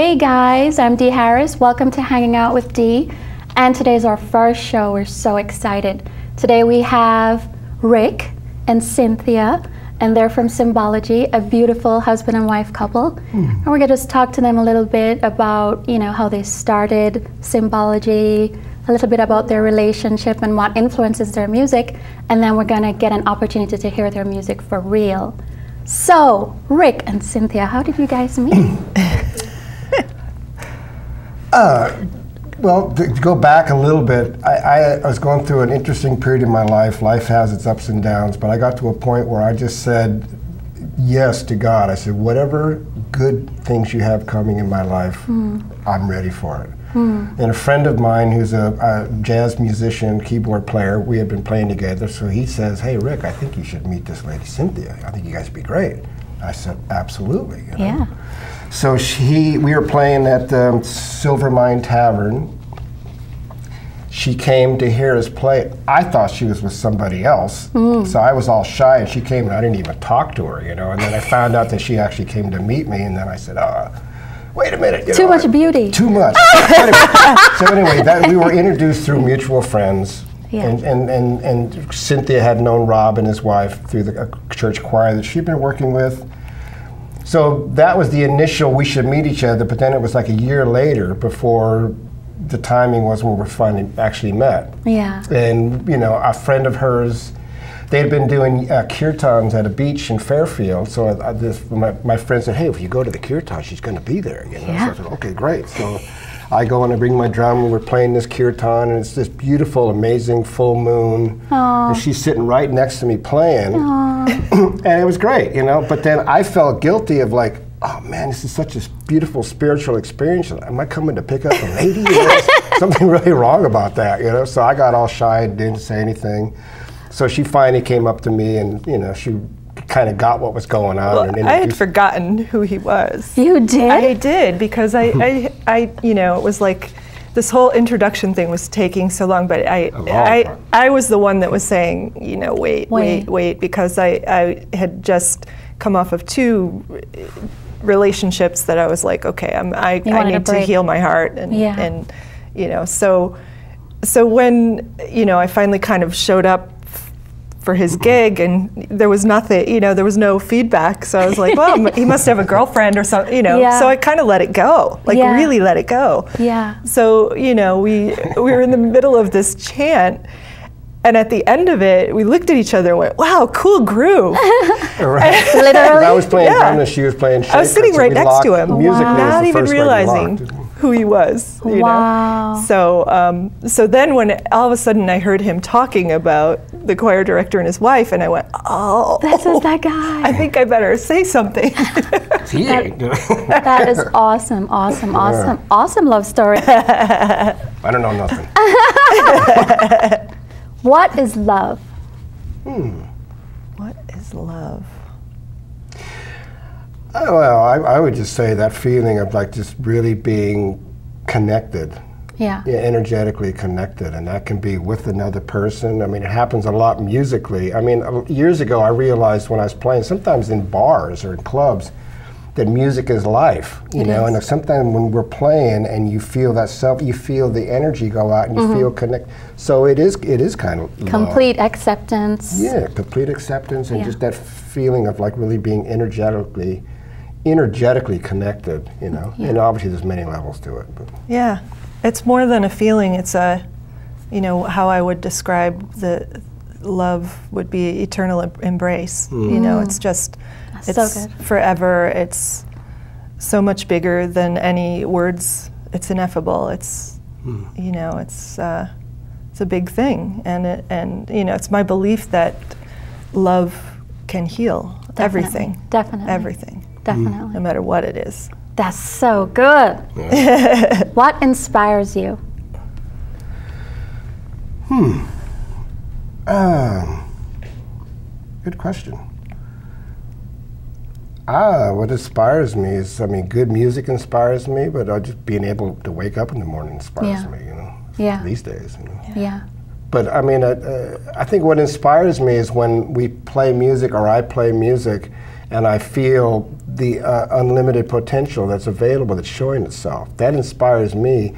Hey guys, I'm Dee Harris. Welcome to Hanging Out with Dee. And today's our first show. We're so excited. Today we have Rick and Cynthia, and they're from Cymbalogy, a beautiful husband and wife couple. And we're gonna just talk to them a little bit about, how they started Cymbalogy, a little bit about their relationship and what influences their music, and then we're gonna get an opportunity to hear their music for real. So, Rick and Cynthia, how did you guys meet? Well, to go back a little bit, I was going through an interesting period in my life. Life has its ups and downs, but I got to a point where I just said yes to God. I said, whatever good things you have coming in my life, I'm ready for it. And a friend of mine who's a jazz musician, keyboard player, we had been playing together, so he says, hey Rick, I think you should meet this lady Cynthia. I think you guys would be great. I said, absolutely. Yeah. So we were playing at the Silver Mine Tavern. She came to hear us play. I thought she was with somebody else, so I was all shy, and she came and I didn't even talk to her, and then I found out that she actually came to meet me, and then I said, wait a minute. Too much beauty. Too much. So anyway, we were introduced through mutual friends. Yeah. And Cynthia had known Rob and his wife through the church choir that she'd been working with. So that was the initial, we should meet each other, but then it was like a year later before the timing was when we finally actually met. Yeah. And a friend of hers, they had been doing kirtans at a beach in Fairfield, so my friend said, hey, if you go to the kirtan, she's going to be there. Yeah. So I said, okay, great. So I go and I bring my drum, and we're playing this kirtan, and it's this beautiful, amazing full moon. Aww. And she's sitting right next to me playing. Aww. And it was great, But then I felt guilty of like, oh man, this is such a beautiful spiritual experience. Am I coming to pick up a lady? Something really wrong about that, So I got all shy and didn't say anything. So she finally came up to me, and she kind of got what was going on. Well, I had forgotten who he was. You did? I did, because I it was like this whole introduction thing was taking so long, but I was the one that was saying, wait, because I had just come off of 2 relationships that I was like, okay, I need to heal my heart, and so when I finally kind of showed up for his gig, and there was nothing, there was no feedback, so I was like, well, he must have a girlfriend or something, so I kind of let it go, really let it go. Yeah. So, we were in the middle of this chant, and at the end of it, we looked at each other and went, wow, cool groove. Right. Literally? I was playing drum and she was playing shaker. I was sitting right next to him, not even realizing who he was. Wow. So then when all of a sudden I heard him talking about the choir director and his wife, and I went, oh, this is that guy. I think I better say something. That is awesome, awesome, awesome, awesome love story. I don't know nothing. What is love? What is love? Well, I would just say that feeling of like just really being connected. Yeah, energetically connected, and that can be with another person. I mean, it happens a lot musically. I mean, years ago I realized when I was playing, sometimes in bars or in clubs, that music is life, and sometimes when we're playing and you feel you feel the energy go out, and you feel connect. So it is kind of complete acceptance. Yeah, complete acceptance, and just that feeling of like really being energetically connected, and obviously there's many levels to it. But. Yeah, it's more than a feeling. It's how I would describe the love would be eternal embrace. It's just, it's so good. Forever. It's so much bigger than any words. It's ineffable. It's, it's a big thing, and it's my belief that love can heal everything. Definitely. Everything. Definitely. No matter what it is. That's so good. Yeah. What inspires you? Good question. What inspires me is, good music inspires me, but just being able to wake up in the morning inspires me, Yeah. these days. Yeah. But I mean, I think what inspires me is when we play music or I play music and I feel the unlimited potential that's available, that's showing itself. That inspires me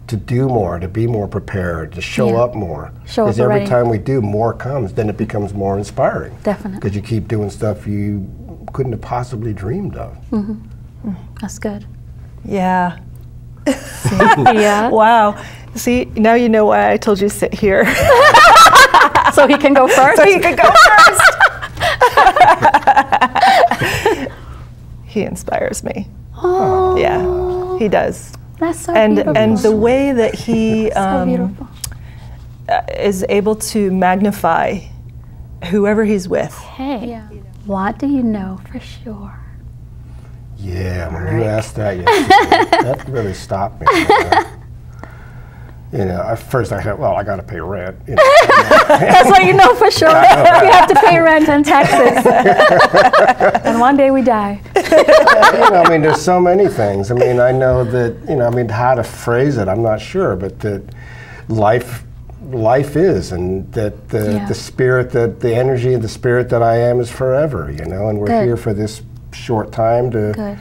to do more, to be more prepared, to show up more. Because every time we do, more comes, then it becomes more inspiring. Definitely. Because you keep doing stuff you couldn't have possibly dreamed of. That's good. Yeah. Yeah. Wow. See, now you know why I told you to sit here. So he can go first? So he can go first. He inspires me. Oh. Yeah, he does. That's so and beautiful. And the way that he so beautiful. Is able to magnify whoever he's with. Hey, what do you know for sure? Yeah, when you asked that yesterday, that really stopped me. You know, at first I thought, well, I got to pay rent. You know. That's what you know for sure. You have to pay rent and taxes. And one day we die. You know, I mean, there's so many things. I mean, I know that, you know, I mean, how to phrase it, I'm not sure, but that life is, and that the spirit, that the energy and the spirit that I am is forever, you know, and we're here for this short time to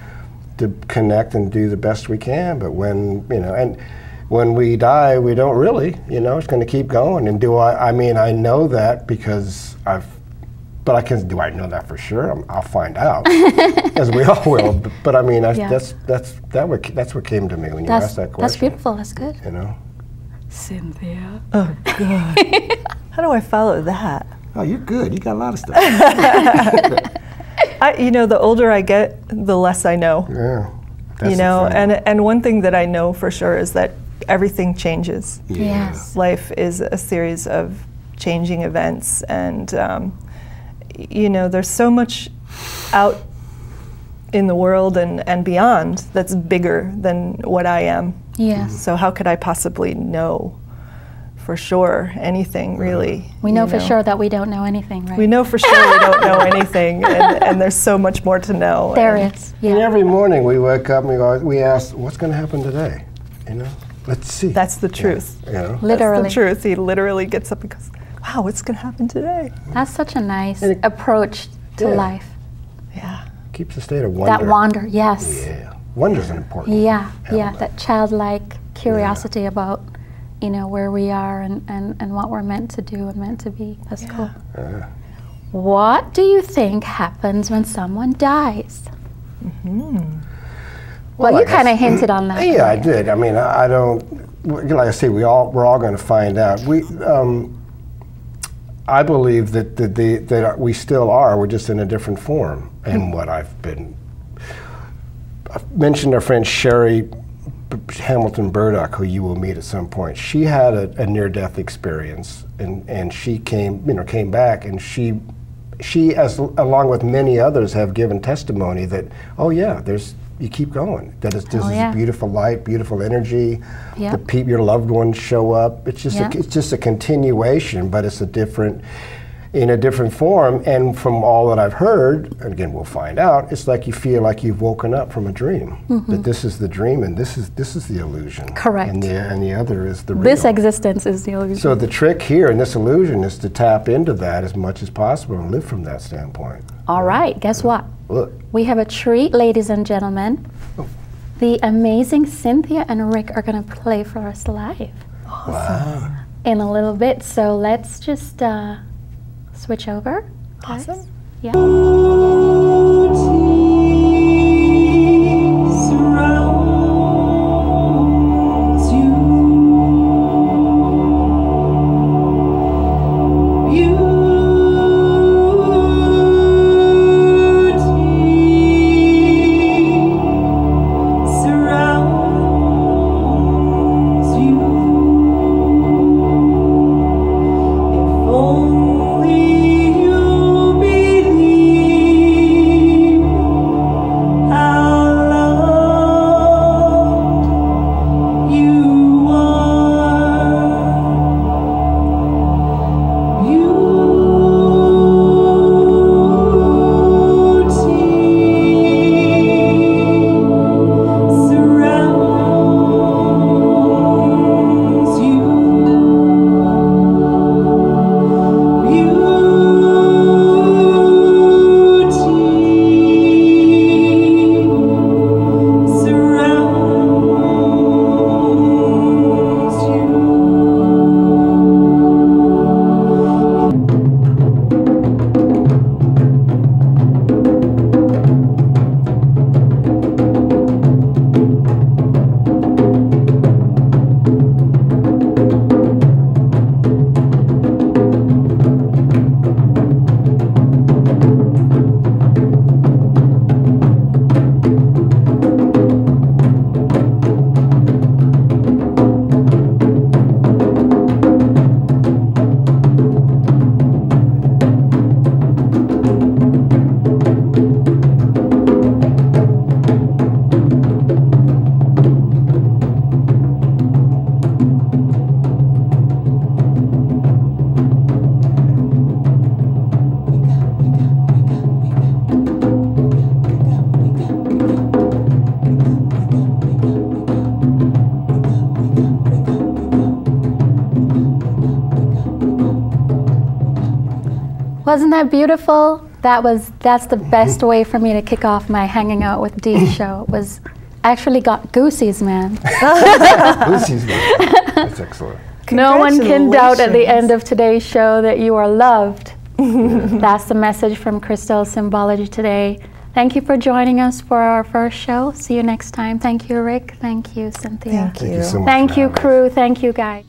connect and do the best we can. But when, you know, and when we die, we don't really, you know, it's going to keep going. And I mean, I know that because but I can't, do I know that for sure? I'll find out, as we all will. But I mean, that's what came to me when you asked that question. That's beautiful, that's good. You know? Cynthia. Oh, God. How do I follow that? Oh, you're good. You got a lot of stuff. You know, the older I get, the less I know. Yeah. You know, and one thing that I know for sure is that everything changes. Yeah. Yes. Life is a series of changing events, and you know, there's so much out in the world and beyond that's bigger than what I am. Yes. So how could I possibly know for sure anything, really? We know for sure that we don't know anything, right? We know for sure we don't know anything, and there's so much more to know. There is. Yeah. And every morning we wake up and we ask, what's going to happen today? You know, let's see. That's the truth. Yeah, you know? Literally. That's the truth. He literally gets up and goes, wow, what's going to happen today? That's such a nice approach to life. Yeah. Keeps a state of wonder. That wonder, yes. Yeah. Wonder's an important element. That childlike curiosity about, you know, where we are and what we're meant to do and meant to be. That's cool. What do you think happens when someone dies? Well, you kind of hinted on that. Yeah, I did. I mean, I don't, like I say, we're all going to find out. I believe that we still are. We're just in a different form. And what I've mentioned our friend Sherry Hamilton Burdock, who you will meet at some point. She had a near-death experience, and she came back, and she along with many others have given testimony that, oh yeah, you keep going. That is just this beautiful light, beautiful energy. Yep. Your loved ones show up. It's just a continuation, but it's in a different form. And from all that I've heard, and again we'll find out, it's like you feel like you've woken up from a dream. That this is the dream, and this is the illusion. Correct. And the other is the real. This existence is the illusion. So the trick here in this illusion is to tap into that as much as possible and live from that standpoint. All right. Guess what? Look. We have a treat, ladies and gentlemen. The amazing Cynthia and Rick are going to play for us live. Awesome. Wow. In a little bit. So let's just switch over. Guys. Awesome. Yeah. Only you believe. Wasn't that beautiful? That's the best way for me to kick off my Hanging Out with Dee show. It was actually got goosies, man. Goosies, man. That's excellent. No one can doubt at the end of today's show that you are loved. That's the message from Crystal Cymbalogy today. Thank you for joining us for our first show. See you next time. Thank you, Rick. Thank you, Cynthia. Thank you. Thank you so much. Thank you, crew. Thank you, guys.